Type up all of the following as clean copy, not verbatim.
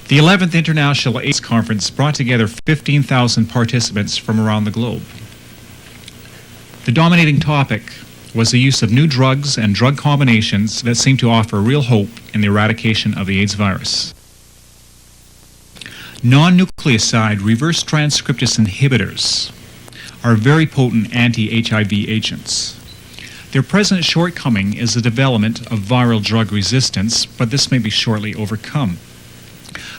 The 11th International AIDS Conference brought together 15,000 participants from around the globe. The dominating topic was the use of new drugs and drug combinations that seem to offer real hope in the eradication of the AIDS virus. Non-nucleoside reverse transcriptase inhibitors are very potent anti-HIV agents. Their present shortcoming is the development of viral drug resistance, but this may be shortly overcome.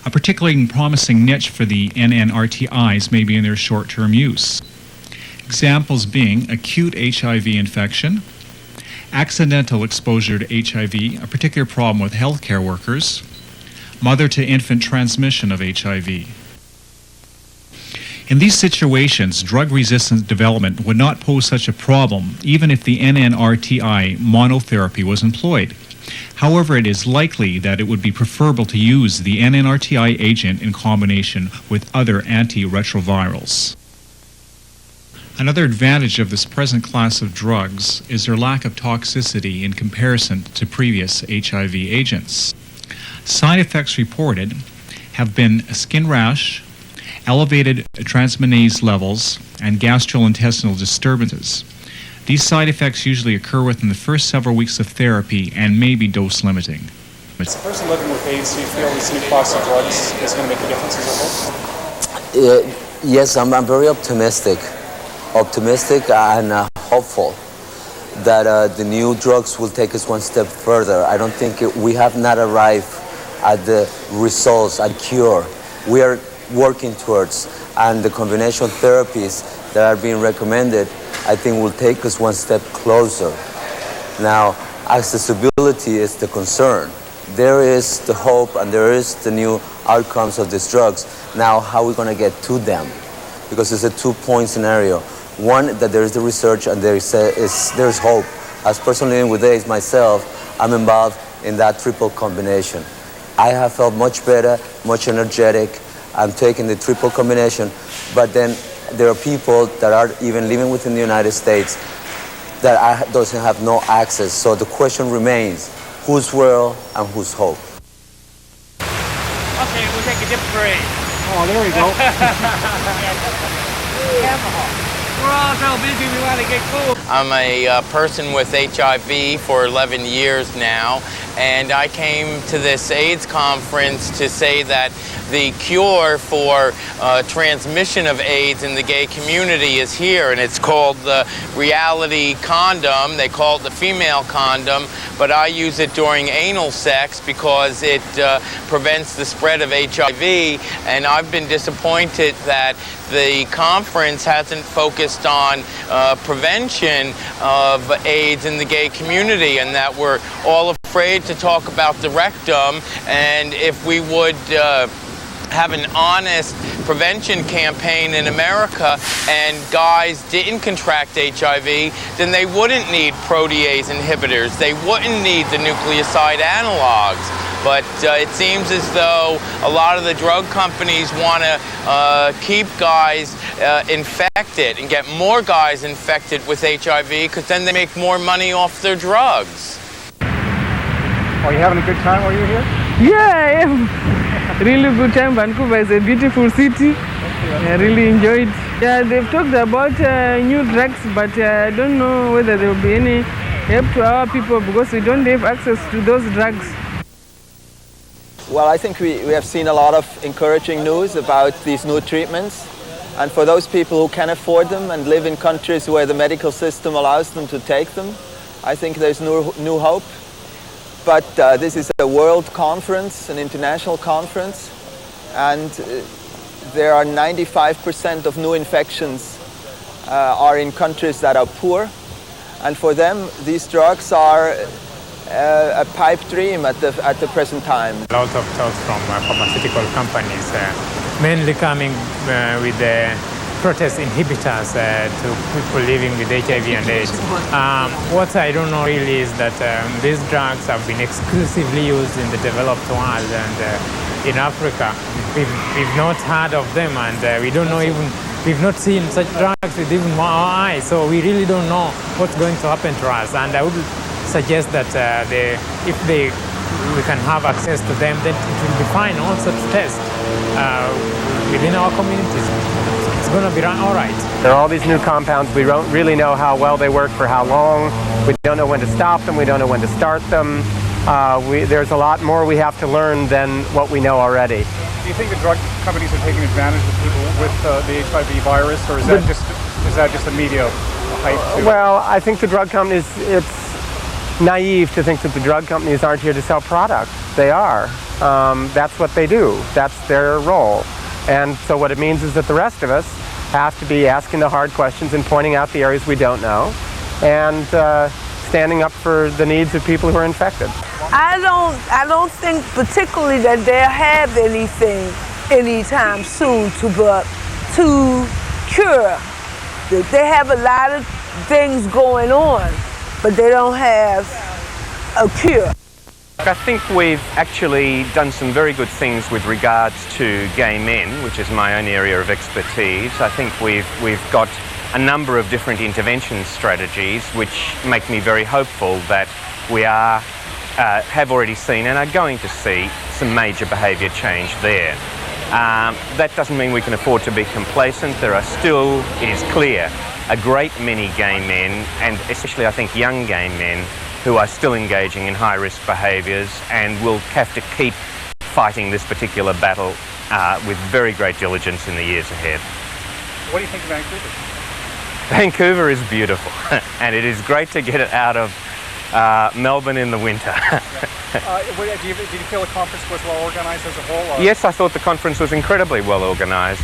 A particularly promising niche for the NNRTIs may be in their short-term use. Examples being acute HIV infection, accidental exposure to HIV, a particular problem with healthcare workers, mother-to-infant transmission of HIV. In these situations, drug-resistant development would not pose such a problem even if the NNRTI monotherapy was employed. However, it is likely that it would be preferable to use the NNRTI agent in combination with other antiretrovirals. Another advantage of this present class of drugs is their lack of toxicity in comparison to previous HIV agents. Side effects reported have been skin rash, elevated transaminase levels, and gastrointestinal disturbances. These side effects usually occur within the first several weeks of therapy and may be dose limiting. As a person living with AIDS, do you feel this new class of drugs is going to make a difference as a whole? Yes, I'm very optimistic and hopeful that the new drugs will take us one step further. I don't think we have not arrived at the results, at cure. We are working towards, and the combination therapies that are being recommended, I think will take us one step closer. Now, accessibility is the concern. There is the hope and there is the new outcomes of these drugs. Now, how are we going to get to them? Because it's a two-point scenario. One, that there is the research and there's hope. As personally living with AIDS myself, I'm involved in that triple combination. I have felt much better, much energetic. I'm taking the triple combination, but then there are people that are even living within the United States that doesn't have no access. So the question remains, whose world and whose hope? Okay, we'll take a dip break. Oh, there we go. We're all so busy we want to get cool. I'm a person with HIV for 11 years now, and I came to this AIDS conference to say that the cure for transmission of AIDS in the gay community is here, and it's called the reality condom. They call it the female condom, but I use it during anal sex because it prevents the spread of HIV, and I've been disappointed that the conference hasn't focused on prevention of AIDS in the gay community, and that we're all afraid to talk about the rectum. And if we would have an honest prevention campaign in America and guys didn't contract HIV, then they wouldn't need protease inhibitors. They wouldn't need the nucleoside analogs. But it seems as though a lot of the drug companies want to keep guys infected and get more guys infected with HIV because then they make more money off their drugs. Are you having a good time while you're here? Yeah, I am. Really good time. Vancouver is a beautiful city. I really enjoyed. Yeah, they've talked about new drugs, but I don't know whether there will be any help to our people because we don't have access to those drugs. Well, I think we have seen a lot of encouraging news about these new treatments. And for those people who can afford them and live in countries where the medical system allows them to take them, I think there's new hope. But this is a world conference, an international conference, and there are 95% of new infections are in countries that are poor. And for them, these drugs are a pipe dream at the present time. A lot of talks from pharmaceutical companies, mainly coming with the protease inhibitors to people living with HIV and AIDS. What I don't know really is that these drugs have been exclusively used in the developed world, and in Africa we've not heard of them, and we don't know even, we've not seen such drugs with even our eyes, so we really don't know what's going to happen to us. And I would suggest that if they we can have access to them, then it will be fine also to test within our communities. It's going to be all right. There are all these new compounds. We don't really know how well they work for how long. We don't know when to stop them. We don't know when to start them. There's a lot more we have to learn than what we know already. Do you think the drug companies are taking advantage of people with the HIV virus, or is that just a media hype too? Well, I think the drug companies, it's naive to think that the drug companies aren't here to sell products. They are. That's what they do. That's their role. And so what it means is that the rest of us have to be asking the hard questions and pointing out the areas we don't know, and standing up for the needs of people who are infected. I don't think particularly that they'll have anything anytime soon to cure. They have a lot of things going on, but they don't have a cure. I think we've actually done some very good things with regards to gay men, which is my own area of expertise. I think we've got a number of different intervention strategies which make me very hopeful that we have already seen and are going to see some major behaviour change there. That doesn't mean we can afford to be complacent. There are still, it is clear, a great many gay men, and especially I think young gay men, who are still engaging in high-risk behaviours, and will have to keep fighting this particular battle with very great diligence in the years ahead. What do you think of Vancouver? Vancouver is beautiful, and it is great to get it out of Melbourne in the winter. Did you feel the conference was well organised as a whole? Or? Yes, I thought the conference was incredibly well organised.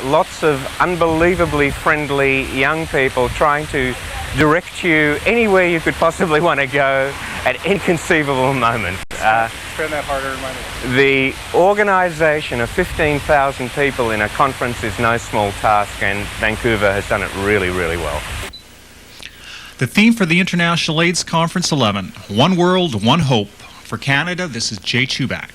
Lots of unbelievably friendly young people trying to direct you anywhere you could possibly want to go at any conceivable moment. Spend that harder money. The organisation of 15,000 people in a conference is no small task, and Vancouver has done it really, really well. The theme for the International AIDS Conference 11, One World, One Hope. For Canada, this is Jay Chubak.